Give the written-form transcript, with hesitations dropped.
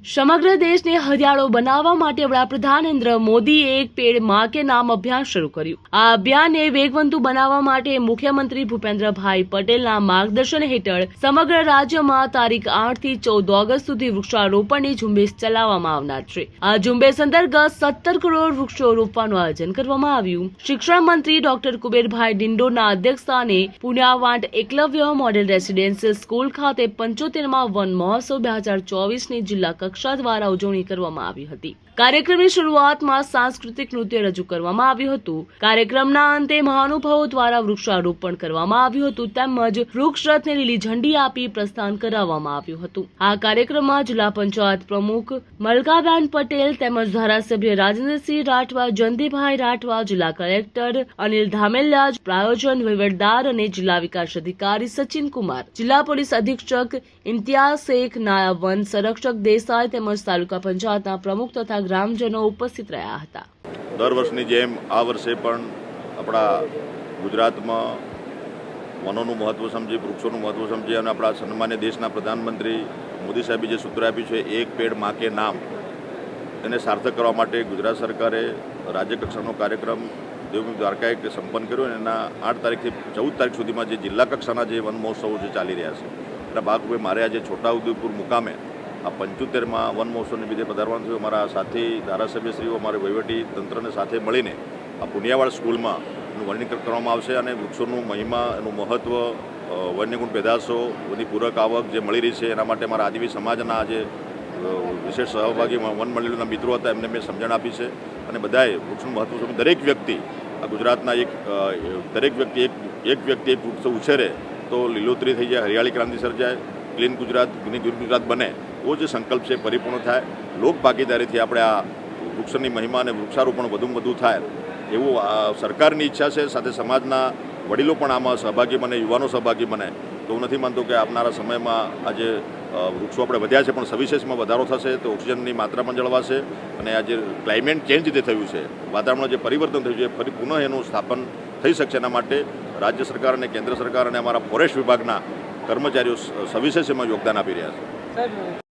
સમગ્ર દેશને હરિયાળો બનાવવા માટે વડાપ્રધાન નરેન્દ્ર મોદીએ એક પેડ માં કે નામ અભિયાન શરૂ કર્યું। આ અભિયાનને વેગવંતુ બનાવવા માટે મુખ્યમંત્રી ભૂપેન્દ્રભાઈ પટેલના માર્ગદર્શન હેઠળ સમગ્ર રાજ્યમાં તારીખ 8 થી 14 ઓગસ્ટ સુધી વૃક્ષારોપણની ઝુંબેશ ચલાવવામાં આવનાર છે। આ ઝુંબેશ અંતર્ગત 17 કરોડ વૃક્ષો રોપવાનું આયોજન કરવામાં આવ્યું। શિક્ષણ મંત્રી ડોક્ટર કુબેરભાઈ ડિંડોરના અધ્યક્ષસ્થાને પુણ્યાવાંટ એકલવ્ય મોડેલ રેસિડેન્શિયલ સ્કૂલ ખાતે 75મા વન મહોત્સવ 2024ની જિલ્લા કક્ષા દ્વારા ઉજવણી કરવામાં આવી હતી। કાર્યક્રમની શરૂઆતમાં સાંસ્કૃતિક નૃત્ય રજૂ કરવામાં આવ્યું હતું। કાર્યક્રમના અંતે મહાનુભાવો દ્વારા વૃક્ષારોપણ કરવામાં આવ્યું હતું તેમજ વૃક્ષ રથને લીલી ઝંડી આપી પ્રસ્થાન કરાવવામાં આવ્યું હતું। આ કાર્યક્રમમાં જિલ્લા પંચાયત પ્રમુખ મલકાબેન પટેલ તેમજ ધારાસભ્ય રાજેન્દ્રસિંહ રાઠવા, જયંતિભાઈ રાઠવા, જિલ્લા કલેક્ટર અનિલ ધામેલિયા, પ્રાયોજન વહીવટદાર અને જિલ્લા વિકાસ અધિકારી સચિન કુમાર, જિલ્લા પોલીસ અધિક્ષક ઇમ્તિયાઝ શેખ, નાયબ વન સંરક્ષક દેસાઈ તેમજ તાલુકા પંચાયતના પ્રમુખ તથા ગ્રામજનો ઉપસ્થિત રહ્યા હતા। દર વર્ષની જેમ આ વર્ષે પણ આપણા ગુજરાતમાં વનોનું મહત્વ સમજી, વૃક્ષોનું મહત્વ સમજી અને આપણા સન્માન્ય દેશના પ્રધાનમંત્રી મોદી સાહેબે જે સૂત્ર આપ્યું છે એક પેડ માં કે નામ, તેને સાર્થક કરવા માટે ગુજરાત સરકારે રાજ્યકક્ષાનો કાર્યક્રમ દેવભૂમિ દ્વારકાએ સંપન્ન કર્યો અને એના 8 તારીખથી 14 તારીખ સુધીમાં જે જિલ્લા કક્ષાના જે વન મહોત્સવો જે ચાલી રહ્યા છે એના ભાગરૂપે મારે આજે છોટાઉદેપુર મુકામે આ 75મા વન મહોત્સવની વિધિ પધારવાનું થયું। અમારા સાથી ધારાસભ્યશ્રીઓ, અમારે વહીવટી તંત્રને સાથે મળીને આ પુણ્યાવાડ સ્કૂલમાં એનું વર્ણન કરવામાં આવશે અને વૃક્ષોનું મહિમા, એનું મહત્ત્વ, વન્યગુણ પેદાશો, બધી પૂરક આવક જે મળી રહી છે એના માટે મારા આદિવાસી સમાજના જે વિશેષ સહભાગી વન મંડળીના મિત્રો હતા એમને મેં સમજણ આપી છે અને બધાએ વૃક્ષનું મહત્વ સમજી દરેક વ્યક્તિ આ ગુજરાતના દરેક વ્યક્તિ એક વૃક્ષ ઉછેરે તો લીલોતરી થઈ જાય, હરિયાળી ક્રાંતિ સર્જાય, ક્લીન ગુજરાત, ગ્રીન ગુજરાત બને, એવો જે સંકલ્પ છે પરિપૂર્ણ થાય। લોક ભાગીદારીથી આપણે આ વૃક્ષની મહિમા અને વૃક્ષારોપણ વધુમાં વધુ થાય એવું સરકારની ઈચ્છા છે। સાથે સમાજના વડીલો પણ આમાં સહભાગી બને, યુવાનો સહભાગી બને તો હું નથી માનતો કે આવનારા સમયમાં આજે વૃક્ષો આપણે વધ્યા છે પણ સવિશેષમાં વધારો થશે તો ઓક્સિજનની માત્રા પણ જળવાશે અને આ જે ક્લાઇમેટ ચેન્જ જે થયું છે, વાતાવરણમાં જે પરિવર્તન થયું છે ફરી પુનઃ એનું સ્થાપન થઈ શકશે। એના માટે રાજ્ય સરકાર અને કેન્દ્ર સરકાર અને અમારા ફોરેસ્ટ વિભાગના કર્મચારીઓ સવિશેષ એમાં યોગદાન આપી રહ્યા છે।